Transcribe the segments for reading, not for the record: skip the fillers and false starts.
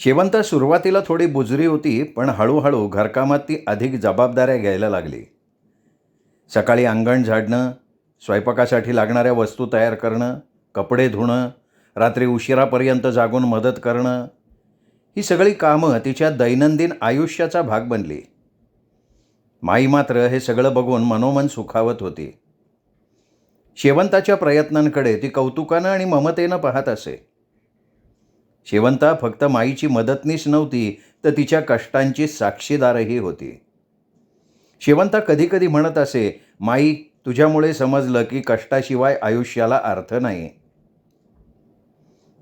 शेवंता सुरुवातीला थोडी बुजरी होती, पण हळूहळू घरकामात ती अधिक जबाबदाऱ्या घ्यायला लागली. सकाळी अंगण झाडणं, स्वयंपाकासाठी लागणाऱ्या वस्तू तयार करणं, कपडे धुणं, रात्री उशिरापर्यंत जागून मदत करणं, ही सगळी कामं तिच्या दैनंदिन आयुष्याचा भाग बनली. माई मात्र हे सगळं बघून मनोमन सुखावत होती. शेवंताच्या प्रयत्नांकडे ती कौतुकानं आणि ममतेनं पाहत असे. शेवंता फक्त माईची मदतनीस नव्हती, तर तिच्या कष्टांची साक्षीदारही होती. शेवंता कधीकधी म्हणत असे, माई, तुझ्यामुळे समजलं की कष्टाशिवाय आयुष्याला अर्थ नाही.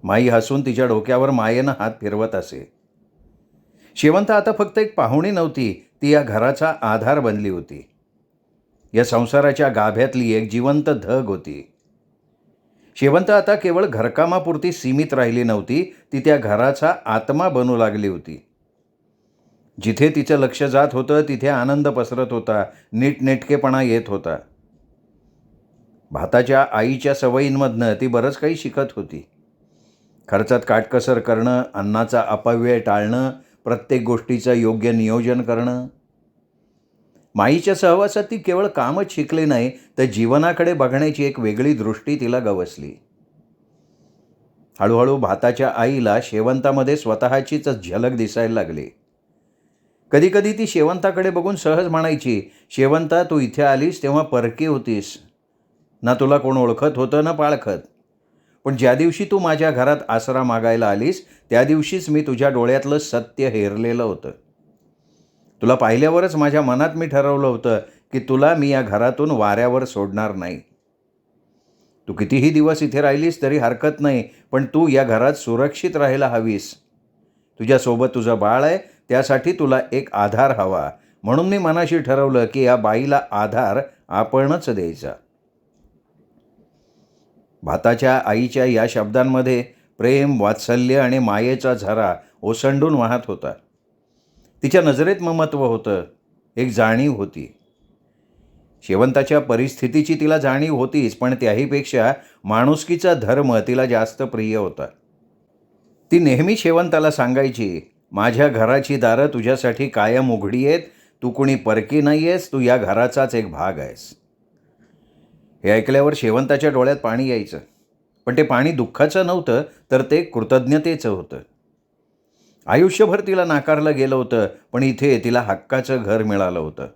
माई हसून तिच्या डोक्यावर मायेनं हात फिरवत असे. शेवंता आता फक्त एक पाहुणी नव्हती, ती या घराचा आधार बनली होती. या संसाराच्या गाभ्यातली एक जिवंत धग होती. शेवंत आता केवळ घरकामापुरती सीमित राहिली नव्हती, ती त्या घराचा आत्मा बनू लागली होती. जिथे तिचं लक्ष जात होतं तिथे आनंद पसरत होता, नीटनेटकेपणा येत होता. भाताच्या आईच्या सवयींमधनं ती बरंच काही शिकत होती. खर्चात काटकसर करणं, अन्नाचा अपव्यय टाळणं, प्रत्येक गोष्टीचं योग्य नियोजन करणं. माईच्या सहवासात ती केवळ कामच शिकली नाही, तर जीवनाकडे बघण्याची एक वेगळी दृष्टी तिला गवसली. हळूहळू भाताच्या आईला शेवंतामध्ये स्वतःचीच झलक दिसायला लागली. कधीकधी ती शेवंताकडे बघून सहज म्हणायची, शेवंता, तू इथे आलीस तेव्हा परकी होतीस. ना तुला कोण ओळखत होतं ना पाळखत. पण ज्या दिवशी तू माझ्या घरात आसरा मागायला आलीस, त्या दिवशीच मी तुझ्या डोळ्यातलं सत्य हेरलेलं होतं. तुला पाहिल्यावरच माझ्या मनात मी ठरवलं होतं की तुला मी या घरातून वाऱ्यावर सोडणार नाही. तू कितीही दिवस इथे राहिलीस तरी हरकत नाही, पण तू या घरात सुरक्षित राहायला हवीस. तुझ्यासोबत तुझं बाळ आहे, त्यासाठी तुला एक आधार हवा. म्हणून मी मनाशी ठरवलं की या बाईला आधार आपणच द्यायचा. भाताच्या आईच्या या शब्दांमध्ये प्रेम, वात्सल्य आणि मायेचा झरा ओसंडून वाहत होता. तिच्या नजरेत ममत्व होतं, एक जाणीव होती. शेवंताच्या परिस्थितीची तिला जाणीव होतीच, पण त्याहीपेक्षा माणुसकीचा धर्म तिला जास्त प्रिय होता. ती नेहमी शेवंताला सांगायची, माझ्या घराची दारं तुझ्यासाठी कायम उघडी आहेत. तू कुणी परकी नाही आहेस, तू या घराचाच एक भाग आहेस. हे ऐकल्यावर शेवंताच्या डोळ्यात पाणी यायचं. पण ते पाणी दुःखाचं नव्हतं, तर ते कृतज्ञतेचं होतं. आयुष्यभर तिला नाकारलं गेलं होतं, पण इथे तिला हक्काचं घर मिळालं होतं.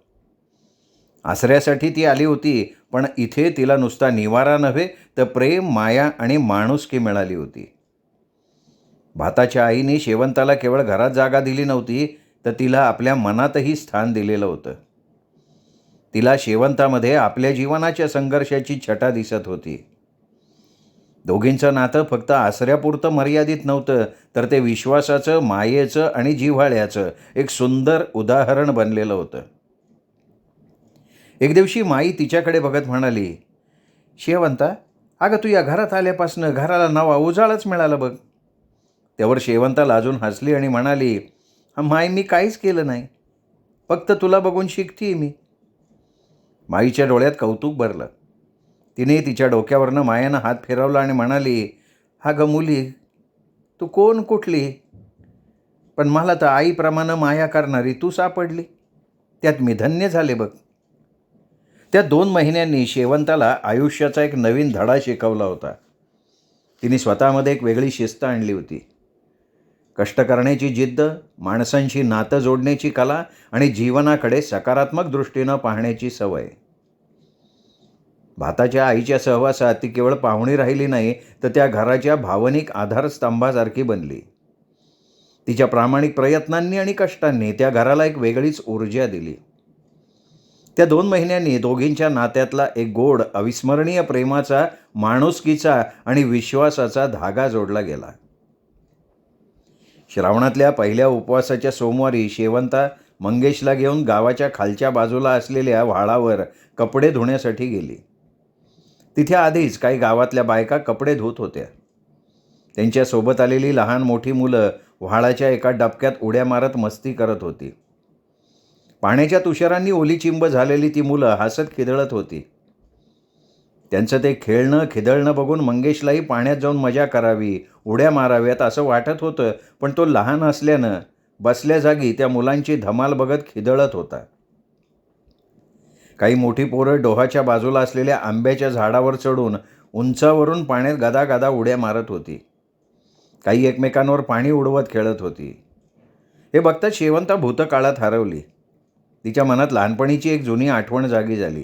आसऱ्यासाठी ती आली होती, पण इथे तिला नुसता निवारा नव्हे, तर प्रेम, माया आणि माणुसकी मिळाली होती. भाताच्या आईने शेवंताला केवळ घरात जागा दिली नव्हती, तर तिला आपल्या मनातही स्थान दिलेलं होतं. तिला शेवंतामध्ये आपल्या जीवनाच्या संघर्षाची छटा दिसत होती. दोघींचं नातं फक्त आसऱ्यापुरतं मर्यादित नव्हतं, तर ते विश्वासाचं, मायेचं आणि जिव्हाळ्याचं एक सुंदर उदाहरण बनलेलं होतं. एक दिवशी माई तिच्याकडे बघत म्हणाली, शेवंता, अगं तू या घरात आल्यापासनं घराला नवा उजाळच मिळाला बघ. त्यावर शेवंता लाजून हसली आणि म्हणाली, माई, मी काहीच केलं नाही, फक्त तुला बघून शिकतीये मी. माईच्या डोळ्यात कौतुक भरलं. तिने तिच्या डोक्यावरनं मायानं हात फिरवला आणि म्हणाली, गं मुली, तू कोण कुठली? पण मला तर आईप्रमाणे माया करणारी तू सापडली. त्यात मी धन्य झाले बघ. त्या 2 महिन्यांनी शेवंताला आयुष्याचा एक नवीन धडा शिकवला होता. तिने स्वतःमध्ये एक वेगळी शिस्त आणली होती. कष्ट करण्याची जिद्द, माणसांशी नातं जोडण्याची कला आणि जीवनाकडे सकारात्मक दृष्टीनं पाहण्याची सवय. भाताच्या आईच्या सहवासात ती केवळ पाहुणी राहिली नाही, तर त्या घराच्या भावनिक आधारस्तंभासारखी बनली. तिच्या प्रामाणिक प्रयत्नांनी आणि कष्टांनी त्या घराला एक वेगळीच ऊर्जा दिली. त्या 2 महिन्यांनी दोघींच्या नात्यातला एक गोड, अविस्मरणीय प्रेमाचा, माणुसकीचा आणि विश्वासाचा धागा जोडला गेला. श्रावणातल्या पहिल्या उपवासाच्या सोमवारी शेवंता मंगेशला घेऊन गावाच्या खालच्या बाजूला असलेल्या व्हाळावर कपडे धुण्यासाठी गेली. तिथे आधीच काही गावातल्या बायका कपडे धुत होत्या. त्यांच्यासोबत आलेली लहान मोठी मुलं व्हाळाच्या एका डबक्यात उड्या मारत मस्ती करत होती. पाण्याच्या तुषारांनी ओलीचिंब झालेली ती मुलं हसत खिदळत होती. त्यांचं ते खेळणं खिदळणं बघून मंगेशलाही पाण्यात जाऊन मजा करावी, उड्या माराव्यात असं वाटत होतं, पण तो लहान असल्यानं बसल्या जागी त्या मुलांची धमाल बघत खिदळत होता. काही मोठी पोरं डोहाच्या बाजूला असलेल्या आंब्याच्या झाडावर चढून उंचावरून पाण्यात गदागदा उड्या मारत होती. काही एकमेकांवर पाणी उडवत खेळत होती. हे बघताच शेवंता भूतकाळात हरवली. तिच्या मनात लहानपणीची एक जुनी आठवण जागी झाली.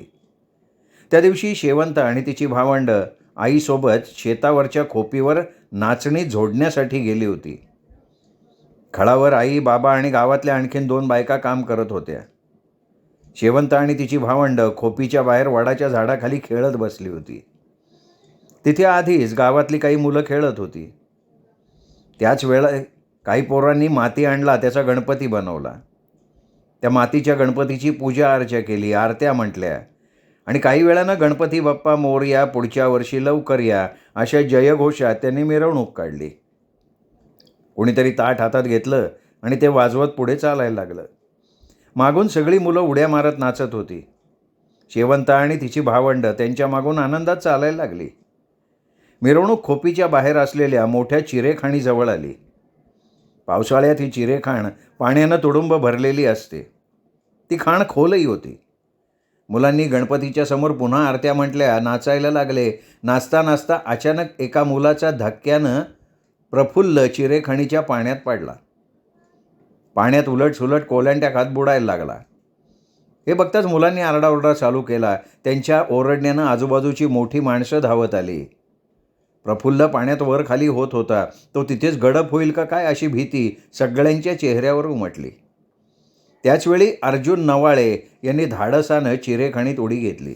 त्या दिवशी शेवंता आणि तिची भावंड आईसोबत शेतावरच्या खोपीवर नाचणी झोडण्यासाठी गेली होती. खळावर आई, बाबा आणि गावातल्या आणखीन 2 बायका काम करत होत्या. शेवंता आणि तिची भावंड खोपीच्या बाहेर वडाच्या झाडाखाली खेळत बसली होती. तिथे आधीच गावातली काही मुलं खेळत होती. त्याच वेळा काही पोरांनी माती आणला, त्याचा गणपती बनवला. त्या मातीच्या गणपतीची पूजा अर्चा केली, आरत्या म्हटल्या आणि काही वेळानं गणपती बाप्पा मोरया, पुढच्या वर्षी लवकर या अशा जयघोषात त्यांनी मिरवणूक काढली. कोणीतरी ताट हातात घेतलं आणि ते वाजवत पुढे चालायला लागलं. मागून सगळी मुलं उड्या मारत नाचत होती. शेवंता आणि तिची भावंड त्यांच्या मागून आनंदात चालायला लागली. मिरवणूक खोपीच्या बाहेर असलेल्या मोठ्या चिरेखाणीजवळ आली. पावसाळ्यात ही चिरेखाण पाण्यानं तुडुंब भरलेली असते. ती खाण खोलही होती. मुलांनी गणपतीच्या समोर पुन्हा आरत्या म्हटल्या, नाचायला लागले. नाचता नाचता अचानक एका मुलाचा धक्क्यानं प्रफुल्ल चिरेखाणीच्या पाण्यात पडला. पाण्यात उलटसुलट कोलंट्या खात बुडायला लागला. हे बघताच मुलांनी आरडाओरडा चालू केला. त्यांच्या ओरडण्यानं आजूबाजूची मोठी माणसं धावत आली. प्रफुल्ल पाण्यात वर खाली होत होता. तो तिथेच गडप होईल का काय अशी भीती सगळ्यांच्या चेहऱ्यावर उमटली. त्याचवेळी अर्जुन नवाळे यांनी धाडसानं चिरेखाणीत उडी घेतली.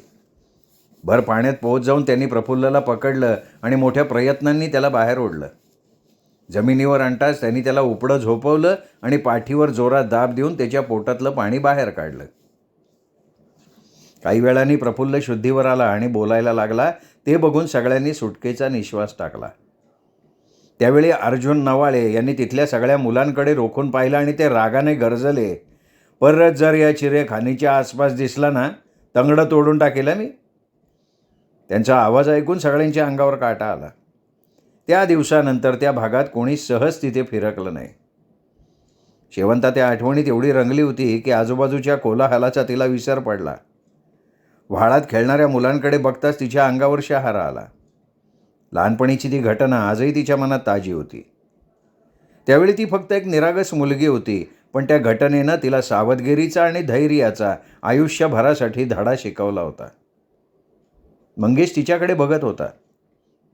भर पाण्यात पोहोच जाऊन त्यांनी प्रफुल्लला पकडलं आणि मोठ्या प्रयत्नांनी त्याला बाहेर ओढलं. जमिनीवर आणताच त्यांनी त्याला उपडं झोपवलं आणि पाठीवर जोरात दाब देऊन त्याच्या पोटातलं पाणी बाहेर काढलं. काही वेळाने प्रफुल्ल शुद्धीवर आला आणि बोलायला लागला. ते बघून सगळ्यांनी सुटकेचा निश्वास टाकला. त्यावेळी अर्जुन नवाळे यांनी तिथल्या सगळ्या मुलांकडे रोखून पाहिलं आणि ते रागाने गरजले, परत जर या चिरेखाणीच्या आसपास दिसला ना, तंगडं तोडून टाकेल मी. त्यांचा आवाज ऐकून सगळ्यांच्या अंगावर काटा आला. त्या दिवसानंतर त्या भागात कोणी सहज तिथे फिरकलं नाही. शेवंता त्या आठवणीत एवढी रंगली होती की आजूबाजूच्या कोलाहलाचा तिला विसर पडला. व्हाळात खेळणाऱ्या मुलांकडे बघताच तिच्या अंगावर शहारा आला. लहानपणीची ती घटना आजही तिच्या मनात ताजी होती. त्यावेळी ती फक्त एक निरागस मुलगी होती, पण त्या घटनेनं तिला सावधगिरीचा आणि धैर्याचा आयुष्यभरासाठी धडा शिकवला होता. मंगेश तिच्याकडे बघत होता.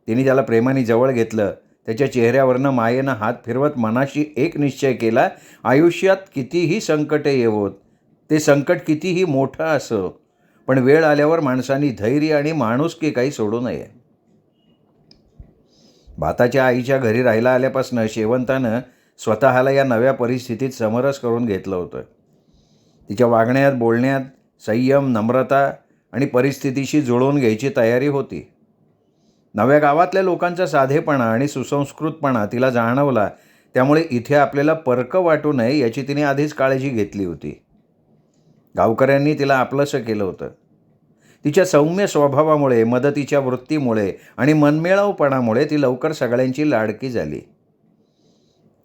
तिने त्याला प्रेमाने जवळ घेतलं. त्याच्या चेहऱ्यावरनं मायेनं हात फिरवत मनाशी एक निश्चय केला, आयुष्यात कितीही संकटे येवोत, ते संकट कितीही मोठं असो, पण वेळ आल्यावर माणसांनी धैर्य आणि माणुसकी काही सोडू नये. भाताच्या आईच्या घरी राहायला आल्यापासून शेवंतानं स्वतःला या नव्या परिस्थितीत समरस करून घेतलं होतं. तिच्या वागण्यात, बोलण्यात संयम, नम्रता आणि परिस्थितीशी जुळवून घ्यायची तयारी होती. नव्या गावातल्या लोकांचा साधेपणा आणि सुसंस्कृतपणा तिला जाणवला. त्यामुळे इथे आपल्याला परकं वाटू नये याची तिने आधीच काळजी घेतली होती. गावकऱ्यांनी तिला आपलंसं केलं होतं. तिच्या सौम्य स्वभावामुळे, मदतीच्या वृत्तीमुळे आणि मनमिळाऊपणामुळे ती लवकर सगळ्यांची लाडकी झाली.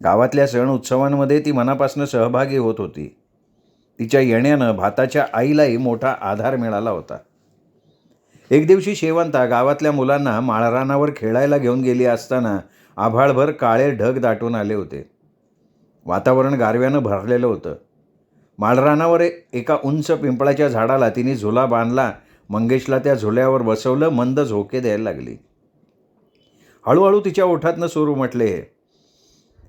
गावातल्या सण उत्सवांमध्ये ती मनापासून सहभागी होत होती. तिच्या येण्यानं भाताच्या आईलाही मोठा आधार मिळाला होता. एक दिवशी शेवंता गावातल्या मुलांना माळरानावर खेळायला घेऊन गेली असताना आभाळभर काळे ढग दाटून आले होते. वातावरण गारव्यानं भरलेलं होतं. माळरानावर एका उंच पिंपळाच्या झाडाला तिने झुला बांधला. मंगेशला त्या झुल्यावर बसवलं. मंद झोके द्यायला लागली. हळूहळू तिच्या ओठातनं सूर उमटले,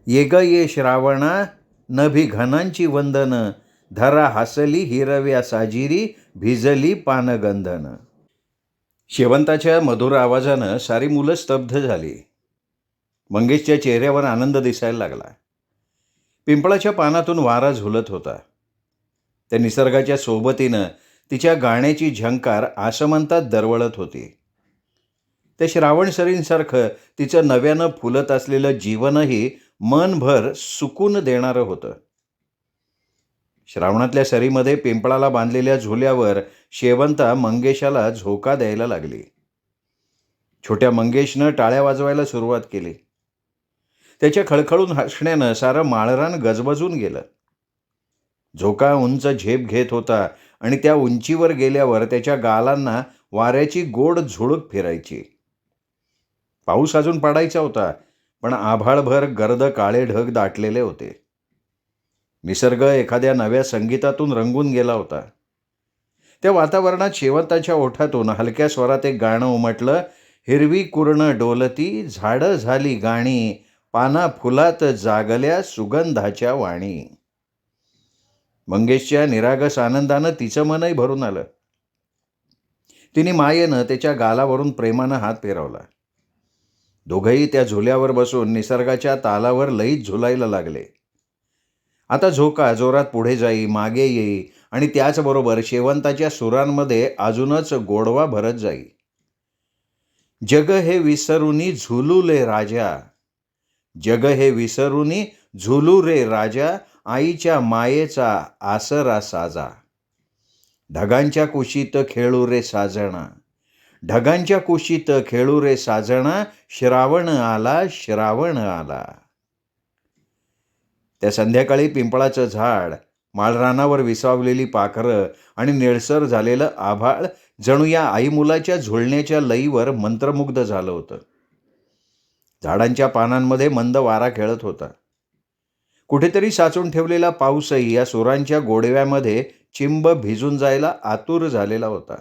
ये ग ये श्रावणा, नभी घनांची वंदन, धरा हासली हिरव्या साजिरी, भिजली पानगंधन. शेवंताच्या मधुर आवाजानं सारी मुलं स्तब्ध झाली. मंगेशच्या चेहऱ्यावर आनंद दिसायला लागला. पिंपळाच्या पानातून वारा झुलत होता. त्या निसर्गाच्या सोबतीनं तिच्या गाण्याची झंकार आसमंतात दरवळत होती. त्या श्रावणसरींसारखं तिचं नव्यानं फुलत असलेलं जीवनही मनभर सुकून देणारं होतं. श्रावणातल्या सरीमध्ये पिंपळाला बांधलेल्या झुल्यावर शेवंता मंगेशाला झोका द्यायला लागली. छोट्या मंगेशनं टाळ्या वाजवायला सुरुवात केली. त्याच्या खळखळून हसण्यानं सारं माळरान गजबजून गेलं. झोका उंच झेप घेत होता आणि त्या उंचीवर गेल्यावर त्याच्या गालांना वाऱ्याची गोड झुळूक फिरायची. पाऊस अजून पडायचा होता, पण आभाळभर गर्द काळे ढग दाटलेले होते. निसर्ग एखाद्या नव्या संगीतातून रंगून गेला होता. त्या वातावरणात शेवंताच्या ओठातून हलक्या स्वरात एक गाणं उमटलं. हिरवी कुर्ण डोलती, झाडं झाली गाणी, पाना फुलात जागल्या सुगंधाच्या वाणी. मंगेशच्या निरागस आनंदानं तिचं मनही भरून आलं. तिने मायेनं त्याच्या गालावरून प्रेमानं हात फिरवला. दोघंही त्या झुल्यावर बसून निसर्गाच्या तालावर लईत झुलायला लागले. आता झोका जोरात पुढे जाई, मागे येई आणि त्याचबरोबर शेवंताच्या सुरांमध्ये अजूनच गोडवा भरत जाई. जग हे विसरुनी झुलू ले राजा, जग हे विसरुनी झुलू रे राजा, आईच्या मायेचा आसरा साजा. ढगांच्या कुशीत खेळू रे साजणा, ढगांच्या कुशीत खेळू रे साजणा, श्रावण आला, श्रावण आला. त्या संध्याकाळी पिंपळाचं झाड, माळरानावर विसावलेली पाखरं आणि निळसर झालेलं आभाळ जणू या आई मुलाच्या झुलण्याच्या लईवर मंत्रमुग्ध झालं होतं. झाडांच्या पानांमध्ये मंद वारा खेळत होता. कुठेतरी साचून ठेवलेला पाऊसही या सुरांच्या गोडव्यामध्ये चिंब भिजून जायला आतुर झालेला होता.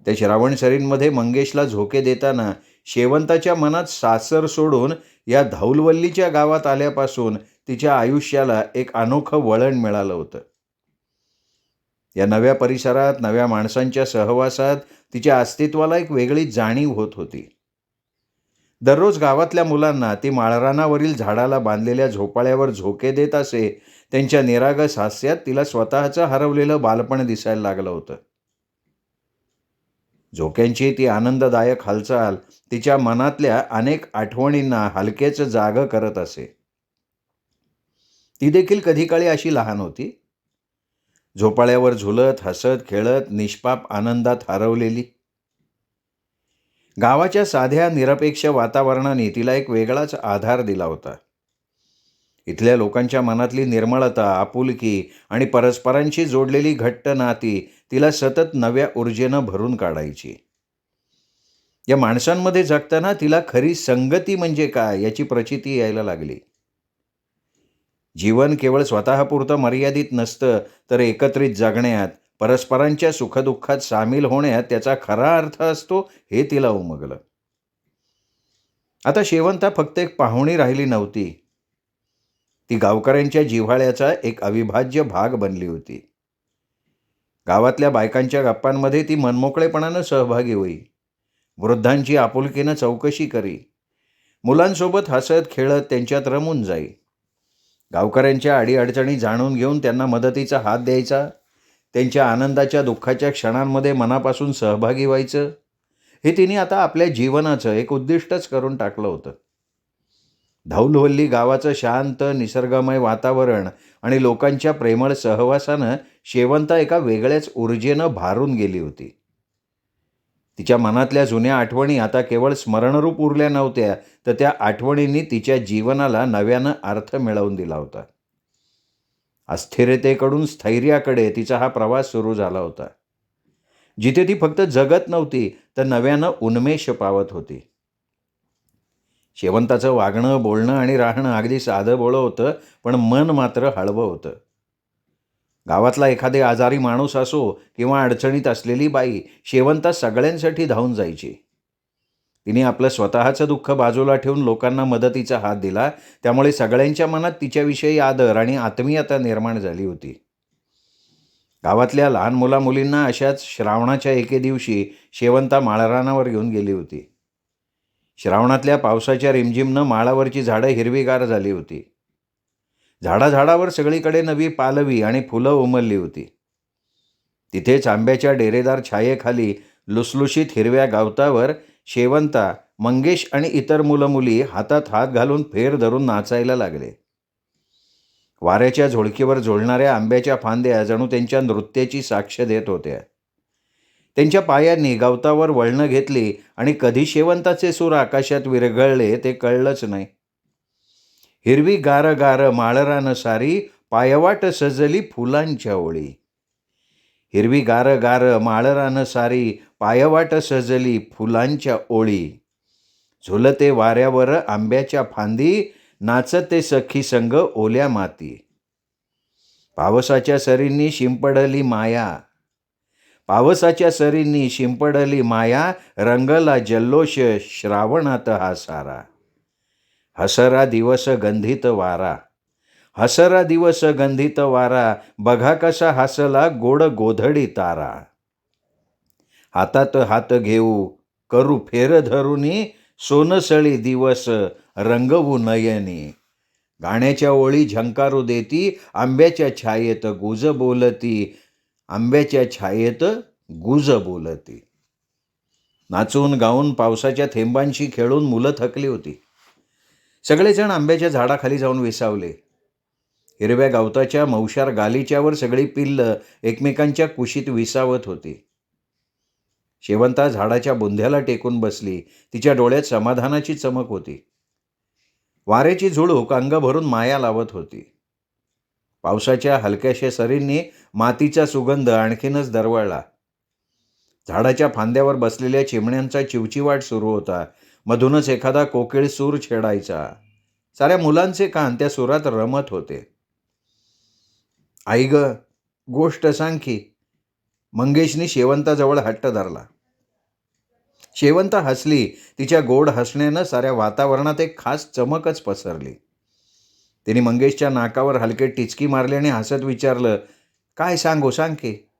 त्या श्रावण सरींमध्ये मंगेशला झोके देताना शेवंताच्या मनात सासर सोडून या धौलवल्लीच्या गावात आल्यापासून तिच्या आयुष्याला एक अनोखं वळण मिळालं होतं. या नव्या परिसरात, नव्या माणसांच्या सहवासात तिच्या अस्तित्वाला एक वेगळी जाणीव होत होती. दररोज गावातल्या मुलांना ती माळरानावरील झाडाला बांधलेल्या झोपाळ्यावर झोके देत असे. त्यांच्या निरागस हास्यात तिला स्वतःचं हरवलेलं बालपण दिसायला लागलं होतं. झोक्यांची ती आनंददायक हालचाल तिच्या मनातल्या अनेक आठवणींना हलकेच जागं करत असे. ती देखील कधी काळी अशी लहान होती, झोपाळ्यावर झुलत, हसत, खेळत, निष्पाप आनंदात हरवलेली. गावाच्या साध्या निरपेक्ष वातावरणाने तिला एक वेगळाच आधार दिला होता. इथल्या लोकांच्या मनातली निर्मळता, आपुलकी आणि परस्परांशी जोडलेली घट्ट नाती तिला सतत नव्या ऊर्जेनं भरून काढायची. या माणसांमध्ये जगताना तिला खरी संगती म्हणजे काय याची प्रचिती यायला लागली. जीवन केवळ स्वतःपुरतं मर्यादित नसतं, तर एकत्रित जगण्यात, परस्परांच्या सुखदुःखात सामील होण्यात त्याचा खरा अर्थ असतो हे तिला उमगलं. आता शेवंता फक्त एक पाहुणी राहिली नव्हती, ती गावकऱ्यांच्या जिव्हाळ्याचा एक अविभाज्य भाग बनली होती. गावातल्या बायकांच्या गप्पांमध्ये ती मनमोकळेपणानं सहभागी होई, वृद्धांची आपुलकीनं चौकशी करी, मुलांसोबत हसत खेळत त्यांच्यात रमून जाई. गावकऱ्यांच्या अडीअडचणी जाणून घेऊन त्यांना मदतीचा हात द्यायचा, त्यांच्या आनंदाच्या दुःखाच्या क्षणांमध्ये मनापासून सहभागी व्हायचं, हे तिने आता आपल्या जीवनाचं एक उद्दिष्टच करून टाकलं होतं. धौलवल्ली गावाचं शांत निसर्गमय वातावरण आणि लोकांच्या प्रेमळ सहवासानं शेवंता एका वेगळ्याच ऊर्जेनं भारून गेली होती. तिच्या मनातल्या जुन्या आठवणी आता केवळ स्मरणरूप उरल्या नव्हत्या, तर त्या आठवणींनी तिच्या जीवनाला नव्यानं अर्थ मिळवून दिला होता. अस्थिरतेकडून स्थैर्याकडे तिचा हा प्रवास सुरू झाला होता, जिथे ती फक्त जगत नव्हती, तर नव्यानं उन्मेष पावत होती. शेवंताचं वागणं, बोलणं आणि राहणं अगदी साधं बोळं होतं, पण मन मात्र हळवं होतं. गावातला एखादे आजारी माणूस असो किंवा अडचणीत असलेली बाई, शेवंता सगळ्यांसाठी धावून जायची. तिने आपलं स्वतःचं दुःख बाजूला ठेवून लोकांना मदतीचा हात दिला. त्यामुळे सगळ्यांच्या मनात तिच्याविषयी आदर आणि आत्मीयता निर्माण झाली होती. गावातल्या लहान मुलामुलींना अशाच श्रावणाच्या एके दिवशी शेवंता माळरानावर घेऊन गेली होती. श्रावणातल्या पावसाच्या रिमझिमनं माळावरची झाडं हिरवीगार झाली होती. झाडाझाडावर सगळीकडे नवी पालवी आणि फुलं उमलली होती. तिथेच आंब्याच्या डेरेदार छायेखाली लुसलुशीत हिरव्या गवतावर शेवंता, मंगेश आणि इतर मुलं मुली हातात हात घालून फेर धरून नाचायला लागले. वाऱ्याच्या झुळकीवर झुलणाऱ्या आंब्याच्या फांद्या जणू त्यांच्या नृत्याची साक्ष देत होत्या. त्यांच्या पायांनी गवतावर वळणं घेतली आणि कधी शेवंताचे सूर आकाशात विरघळले ते कळलंच नाही. हिरवी गार गार माळरानं सारी पायवाट सजली फुलांच्या ओळी. हिरवी गार गार माळरानं सारी पायवाट सजली फुलांच्या ओळी. झुलते वाऱ्यावर आंब्याच्या फांदी नाचते सखी संग ओल्या माती. पावसाच्या सरींनी शिंपडली माया. पावसाच्या सरींनी शिंपडली माया. रंगला जल्लोष श्रावणात हा सारा. हसरा दिवस गंधित वारा. हसरा दिवस गंधित वारा. बघा कसा हसला गोड गोधडी तारा. हातात हात घेऊ करू फेर धरुनी. सोनसळी दिवस रंगवू नयनी. गाण्याच्या ओळी झंकारू देती. आंब्याच्या छायेत गुज बोलती. आंब्याच्या छायेत गुज बोलती. नाचून गाऊन पावसाच्या थेंबांशी खेळून मुलं थकली होती. सगळेजण आंब्याच्या झाडाखाली जाऊन विसावले. हिरव्या गवताच्या मौशार गालीच्यावर सगळी पिल्लं एकमेकांच्या कुशीत विसावत होती. शेवंता झाडाच्या बुंध्याला टेकून बसली. तिच्या डोळ्यात समाधानाची चमक होती. वाऱ्याची झुळूक अंग भरून माया लावत होती. पावसाच्या हलक्याशा सरींनी मातीचा सुगंध आणखीनच दरवळला. झाडाच्या फांद्यावर बसलेल्या चिमण्यांचा चिवचिवाट सुरू होता. मधूनच एखादा कोकिळ सूर छेडायचा. साऱ्या मुलांचे कान त्या सुरात रमत होते. आई ग, गोष्ट सांग की. मंगेशनी शेवंताजवळ हट्ट धरला. शेवंता हसली. तिच्या गोड हसण्यानं साऱ्या वातावरणात एक खास चमकच पसरली. तिने मंगेशच्या नाकावर हलके टिचकी मारली आणि हसत विचारलं, काय सांगू, सांग की.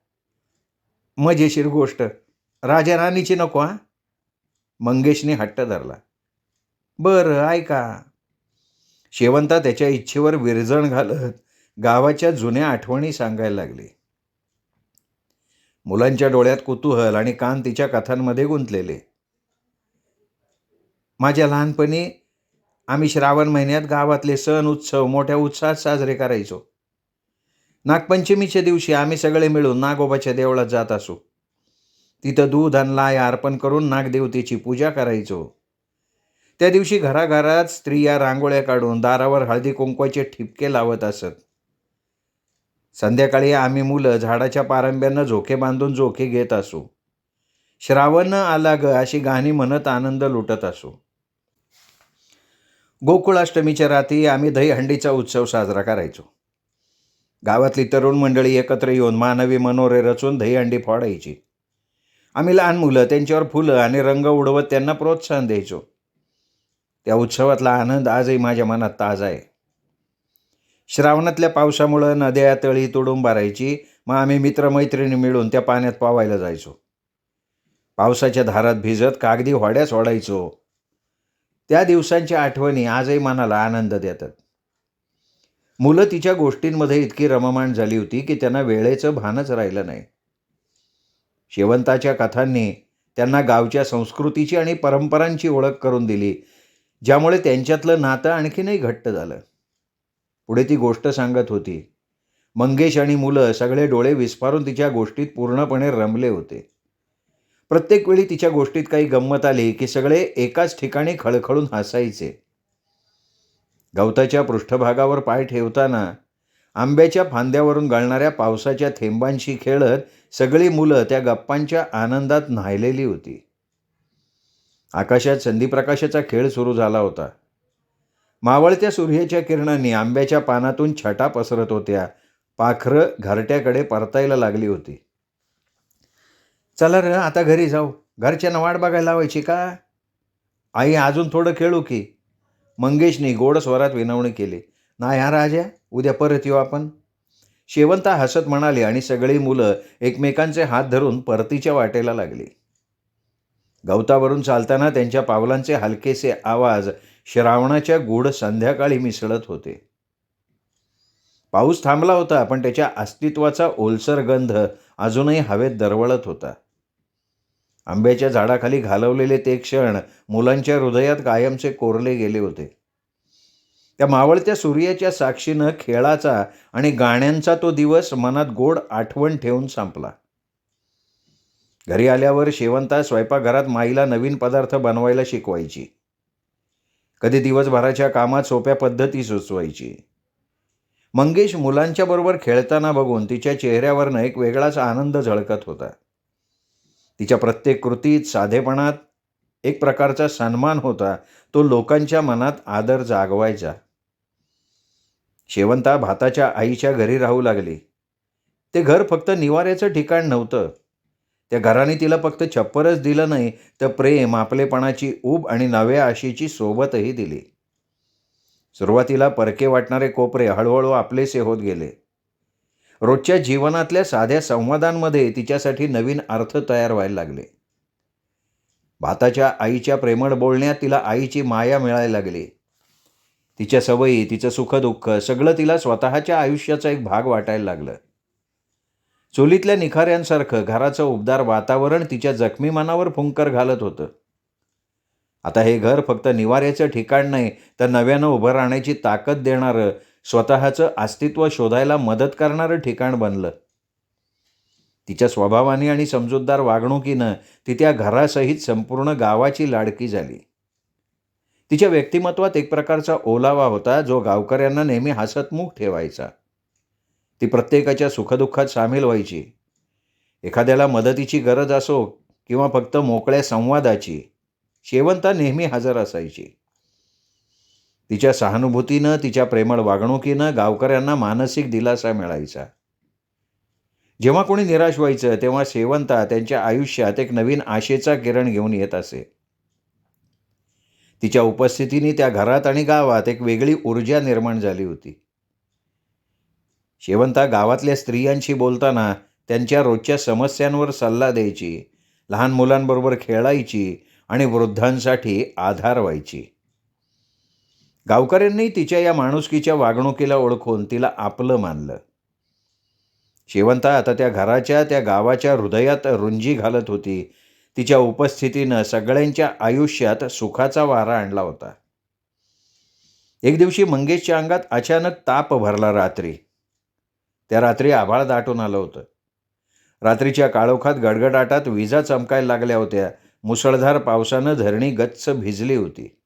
मजेशीर गोष्ट. राजा राणीची नको हा. मंगेशने हट्ट धरला. बरं, ऐका. शेवंता त्याच्या इच्छेवर विरजण घालत गावाच्या जुन्या आठवणी सांगायला लागली. मुलांच्या डोळ्यात कुतूहल आणि कान तिच्या कथांमध्ये गुंतलेले. माझ्या लहानपणी आम्ही श्रावण महिन्यात गावातले सण उत्सव मोठ्या उत्साहात साजरे करायचो. नागपंचमीच्या दिवशी आम्ही सगळे मिळून नागोबाच्या देवळात जात असू. तिथं दूध आणि लाया अर्पण करून नागदेवतेची पूजा करायचो. त्या दिवशी घराघरात स्त्रिया रांगोळ्या काढून दारावर हळदी कुंकवाचे ठिपके लावत असत. संध्याकाळी आम्ही मुलं झाडाच्या पारंब्यांना झोके बांधून झोके घेत असू. श्रावण आला ग अशी गाणी म्हणत आनंद लुटत असू. गोकुळाष्टमीच्या रात्री आम्ही दहीहंडीचा उत्सव साजरा करायचो. गावातली तरुण मंडळी एकत्र येऊन मानवी मनोरे रचून दहीहंडी फोडायची. आम्ही लहान मुलं त्यांच्यावर फुलं आणि रंग उडवत त्यांना प्रोत्साहन द्यायचो. त्या उत्सवातला आनंद आजही माझ्या मनात ताजा आहे. श्रावणातल्या पावसामुळं नद्या तळी तुडूंब भरायची. मग आम्ही मित्रमैत्रिणी मिळून त्या पाण्यात पोवायला जायचो. पावसाच्या धारात भिजत कागदी होड्या सोडायचो. त्या दिवसांच्या आठवणी आजही मनाला आनंद देतात. मुलं तिच्या गोष्टींमध्ये इतकी रममाण झाली होती की त्यांना वेळेचं भानच राहिलं नाही. शेवंताच्या कथांनी त्यांना गावच्या संस्कृतीची आणि परंपरांची ओळख करून दिली, ज्यामुळे त्यांच्यातलं नातं आणखीनही घट्ट झालं. पुढे ती गोष्ट सांगत होती. मंगेश आणि मुलं सगळे डोळे विस्फारून तिच्या गोष्टीत पूर्णपणे रमले होते. प्रत्येक वेळी तिच्या गोष्टीत काही गंमत आली की सगळे एकाच ठिकाणी खळखळून हसायचे. गवताच्या पृष्ठभागावर पाय ठेवताना आंब्याच्या फांद्यावरून गळणाऱ्या पावसाच्या थेंबांशी खेळत सगळी मुलं त्या गप्पांच्या आनंदात न्हायलेली होती. आकाशात संधीप्रकाशाचा खेळ सुरू झाला होता. मावळत्या सूर्याच्या किरणांनी आंब्याच्या पानातून छटा पसरत होत्या. पाखरं घरट्याकडे परतायला लागली होती. चला र, आता घरी जाऊ. घरच्यांना वाट बघायला लावायची का? आई, अजून थोडं खेळू की. मंगेशने गोड स्वरात विनवणी केली. नाही हा राजा, उद्या परत येऊ आपण. शेवंता हसत म्हणाली आणि सगळी मुलं एकमेकांचे हात धरून परतीच्या वाटेला लागली. गवतावरून चालताना त्यांच्या पावलांचे हलकेसे आवाज श्रावणाच्या गूढ संध्याकाळी मिसळत होते. पाऊस थांबला होता, पण त्याच्या अस्तित्वाचा ओलसर गंध अजूनही हवेत दरवळत होता. आंब्याच्या झाडाखाली घालवलेले ते क्षण मुलांच्या हृदयात कायमचे कोरले गेले होते. त्या मावळत्या सूर्याच्या साक्षीनं खेळाचा आणि गाण्यांचा तो दिवस मनात गोड आठवण ठेवून संपला. घरी आल्यावर शेवंता स्वयंपाकघरात माईला नवीन पदार्थ बनवायला शिकवायची. कधी दिवसभराच्या कामात सोप्या पद्धती सुचवायची. मंगेश मुलांच्या बरोबर खेळताना बघून तिच्या चेहऱ्यावरनं एक वेगळाच आनंद झळकत होता. तिच्या प्रत्येक कृतीत, साधेपणात एक प्रकारचा सन्मान होता. तो लोकांच्या मनात आदर जागवायचा. शेवंता भाताच्या आईच्या घरी राहू लागली. ते घर फक्त निवाऱ्याचं ठिकाण नव्हतं. त्या घराने तिला फक्त छप्परच दिलं नाही, तर प्रेम, आपलेपणाची ऊब आणि नव्या आशेची सोबतही दिली. सुरुवातीला परके वाटणारे कोपरे हळूहळू आपलेसे होत गेले. रोजच्या जीवनातल्या साध्या संवादांमध्ये तिच्यासाठी नवीन अर्थ तयार व्हायला लागले. भाताच्या आईच्या प्रेमळ बोलण्यात तिला आईची माया मिळायला लागली. तिच्या सवयी, तिचं सुखदुःख सगळं तिला स्वतःच्या आयुष्याचा एक भाग वाटायला लागलं. चुलीतल्या निखाऱ्यांसारखं घराचं उबदार वातावरण तिच्या जखमी मनावर फुंकर घालत होतं. आता हे घर फक्त निवाऱ्याचं ठिकाण नाही, तर नव्यानं उभं राहण्याची ताकद देणारं, स्वतःचं अस्तित्व शोधायला मदत करणारं ठिकाण बनलं. तिच्या स्वभावाने आणि समजूतदार वागणुकीनं ती त्या घरासहित संपूर्ण गावाची लाडकी झाली. तिच्या व्यक्तिमत्वात एक प्रकारचा ओलावा होता, जो गावकऱ्यांना नेहमी हसतमुख ठेवायचा. ती प्रत्येकाच्या सुखदुःखात सामील व्हायची. एखाद्याला मदतीची गरज असो किंवा फक्त मोकळ्या संवादाची, शेवंता नेहमी हजर असायची. तिच्या सहानुभूतीनं, तिच्या प्रेमळ वागणुकीनं गावकऱ्यांना मानसिक दिलासा मिळायचा. जेव्हा कोणी निराश व्हायचं, तेव्हा शेवंता त्यांच्या आयुष्यात एक नवीन आशेचा किरण घेऊन येत असे. तिच्या उपस्थितीने त्या घरात आणि गावात एक वेगळी ऊर्जा निर्माण झाली होती. शेवंता गावातल्या स्त्रियांशी बोलताना त्यांच्या रोजच्या समस्यांवर सल्ला द्यायची, लहान मुलांबरोबर खेळायची आणि वृद्धांसाठी आधार व्हायची. गावकऱ्यांनी तिच्या या माणुसकीच्या वागणुकीला ओळखून तिला आपलं मानलं. शेवंता आता त्या घराच्या, त्या गावाच्या हृदयात रुंजी घालत होती. तिच्या उपस्थितीनं सगळ्यांच्या आयुष्यात सुखाचा वारा आणला होता. एक दिवशी मंगेशच्या अंगात अचानक ताप भरला. त्या रात्री आभाळ दाटून आलं होतं. रात्रीच्या काळोखात गडगडाटात विजा चमकायला लागल्या होत्या. मुसळधार पावसानं धरणी गच्च भिजली होती.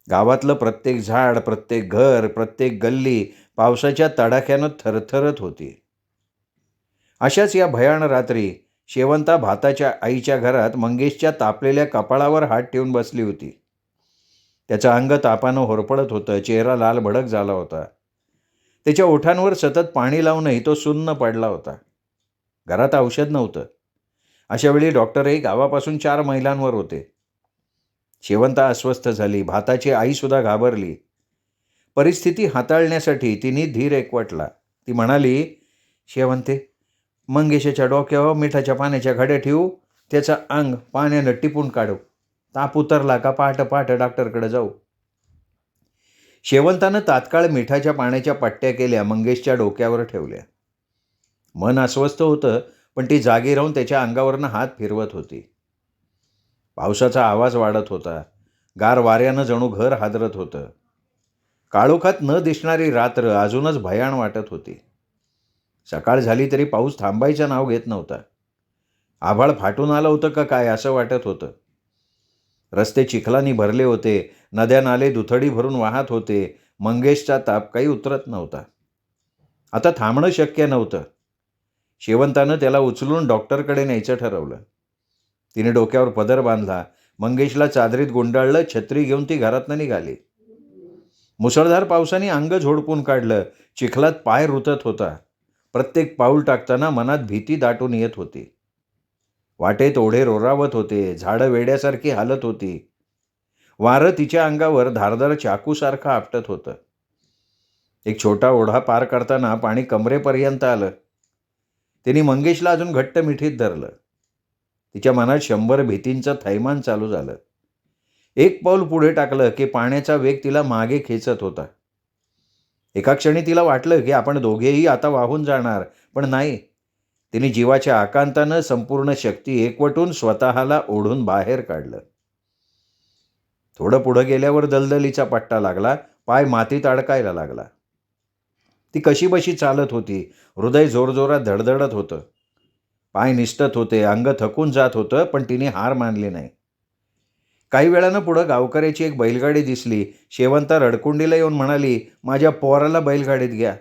गावातलं प्रत्येक झाड, प्रत्येक घर, प्रत्येक गल्ली पावसाच्या तडाख्यानं थरथरत होती. अशाच या भयाण रात्री शेवंता भाताच्या आईच्या घरात मंगेशच्या तापलेल्या कपाळावर हात ठेवून बसली होती. त्याचं अंग तापानं होरपळत होतं. चेहरा लाल भडक झाला होता. त्याच्या ओठांवर सतत पाणी लावूनही तो सुन्न पडला होता. घरात औषध नव्हतं. अशा वेळी डॉक्टरही गावापासून 4 मैलांवर होते. शेवंता अस्वस्थ झाली. भाताची आईसुद्धा घाबरली. परिस्थिती हाताळण्यासाठी तिने धीर एकवटला. ती म्हणाली, शेवंते, मंगेशाच्या डोक्यावर मिठाच्या पाण्याच्या घड्या ठेवू, त्याचं अंग पाण्यानं टिपून काढू. ताप उतरला का पहाटे डॉक्टरकडे जाऊ. शेवंतानं तात्काळ मिठाच्या पाण्याच्या पट्ट्या केल्या, मंगेशच्या डोक्यावर ठेवल्या. मन अस्वस्थ होतं, पण ती जागी राहून त्याच्या अंगावरनं हात फिरवत होती. पावसाचा आवाज वाढत होता. गार वाऱ्यानं जणू घर हादरत होतं. काळोखात न दिसणारी रात्र अजूनच भयाण वाटत होती. सकाळ झाली तरी पाऊस थांबायचं नाव घेत नव्हता. आभाळ फाटून आलं होतं का काय असं वाटत होतं. रस्ते चिखलानी भरले होते. नद्या नाले दुथडी भरून वाहत होते. मंगेशचा ताप काही उतरत नव्हता. आता थांबणं शक्य नव्हतं. शेवंतानं त्याला उचलून डॉक्टरकडे न्यायचं ठरवलं. तिने डोक्यावर पदर बांधला. मंगेशला चादरीत गुंडाळलं. छत्री घेऊन ती घरातनं निघाली. मुसळधार पावसाने अंग झोडपून काढलं. चिखलात पाय रुतत होता. प्रत्येक पाऊल टाकताना मनात भीती दाटून येत होती. वाटेत ओढे रोरावत होते. झाडं वेड्यासारखी हालत होती. वारं तिच्या अंगावर धारदार चाकूसारखं आपटत होतं. एक छोटा ओढा पार करताना पाणी कमरेपर्यंत आलं. तिने मंगेशला अजून घट्ट मिठीत धरलं. तिच्या मनात 100 भीतींचं थैमान चालू झालं. एक पाऊल पुढे टाकलं की पाण्याचा वेग तिला मागे खेचत होता. एका क्षणी तिला वाटलं की आपण दोघेही आता वाहून जाणार, पण नाही. तिने जीवाच्या आकांतानं संपूर्ण शक्ती एकवटून स्वतःला ओढून बाहेर काढलं. थोडं पुढं गेल्यावर दलदलीचा पट्टा लागला. पाय मातीत अडकायला लागला. ती कशीबशी चालत होती. हृदय जोरजोरात धडधडत होतं. पाय निसटत होते, अंग थकून जात होतं, पण तिने हार मानली नाही. काही वेळानं पुढं गावकऱ्याची एक बैलगाडी दिसली. शेवंता रडकुंडीला येऊन म्हणाली, "माझ्या पोराला बैलगाडीत घ्या."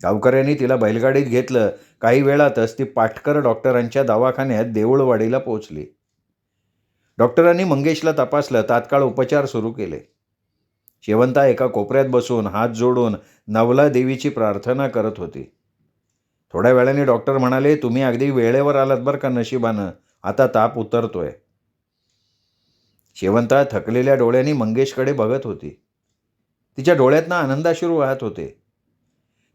गावकऱ्यांनी तिला बैलगाडीत घेतलं. काही वेळातच ती पाटकर डॉक्टरांच्या दवाखान्यात देऊळवाडीला पोहोचली. डॉक्टरांनी मंगेशला तपासलं, तात्काळ उपचार सुरू केले. शेवंता एका कोपऱ्यात बसून हात जोडून नवला देवीची प्रार्थना करत होती. थोड्या वेळाने डॉक्टर म्हणाले, "तुम्ही अगदी वेळेवर आलात बरं का नशिबानं. आता ताप उतरतोय." शेवंता थकलेल्या डोळ्यांनी मंगेशकडे बघत होती. तिच्या डोळ्यातनं आनंदाश्रू वाहत होते.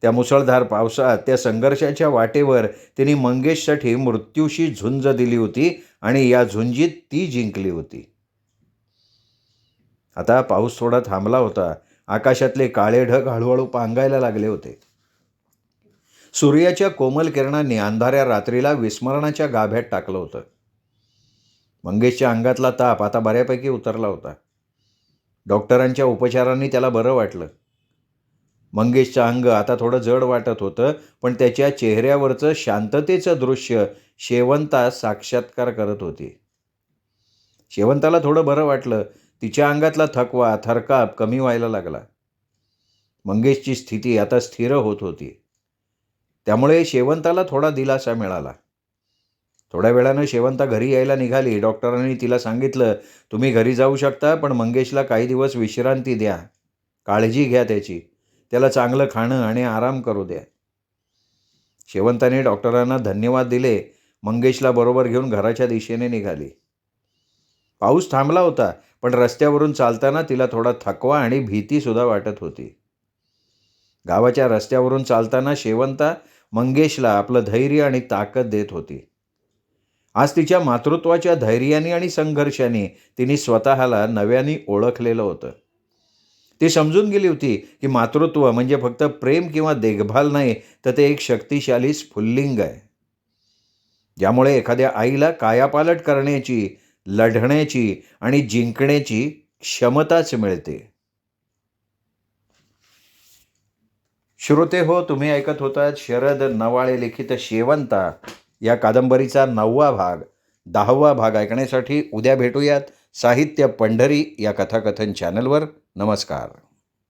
त्या मुसळधार पावसात, त्या संघर्षाच्या वाटेवर तिने मंगेशसाठी मृत्यूशी झुंज दिली होती आणि या झुंजीत ती जिंकली होती. आता पाऊस थोडा थांबला होता. आकाशातले काळे ढग हळूहळू पांगायला लागले होते. सूर्याच्या कोमल किरणांनी अंधाऱ्या रात्रीला विस्मरणाच्या गाभ्यात टाकलं होतं. मंगेशच्या अंगातला ताप आता बऱ्यापैकी उतरला होता. डॉक्टरांच्या उपचारांनी त्याला बरं वाटलं. मंगेशचं अंग आता थोडं जड वाटत होतं, पण त्याच्या चेहऱ्यावरचं शांततेचं दृश्य शेवंता साक्षात्कार करत होती. शेवंताला थोडं बरं वाटलं. तिच्या अंगातला थकवा, थरकाप कमी व्हायला लागला. मंगेशची स्थिती आता स्थिर होत होती. त्यामुळे शेवंताला थोडा दिलासा मिळाला. थोड्या वेळानं शेवंता घरी यायला निघाली. डॉक्टरांनी तिला सांगितलं, "तुम्ही घरी जाऊ शकता, पण मंगेशला काही दिवस विश्रांती द्या. काळजी घ्या त्याची. त्याला चांगलं खाणं आणि आराम करू द्या." शेवंताने डॉक्टरांना धन्यवाद दिले. मंगेशला बरोबर घेऊन घराच्या दिशेने निघाली. पाऊस थांबला होता, पण रस्त्यावरून चालताना तिला थोडा थकवा आणि भीतीसुद्धा वाटत होती. गावाच्या रस्त्यावरून चालताना शेवंता मंगेशला आपलं धैर्य आणि ताकद देत होती. आज तिच्या मातृत्वाच्या धैर्याने आणि संघर्षाने तिने स्वतःला नव्याने ओळखलेलं होतं. ती समजून गेली होती की मातृत्व म्हणजे फक्त प्रेम किंवा देखभाल नाही, तर ते एक शक्तिशाली स्फुल्लिंग आहे, ज्यामुळे एखाद्या आईला कायापालट करण्याची, लढण्याची आणि जिंकण्याची क्षमताच मिळते. श्रोते हो, तुम्ही ऐकत होतात शरद नवाळे लिखित शेवंता या कादंबरीचा 9वा भाग. 10वा भाग ऐकण्यासाठी उद्या भेटूयात साहित्य पंढरी या कथाकथन चॅनलवर. नमस्कार.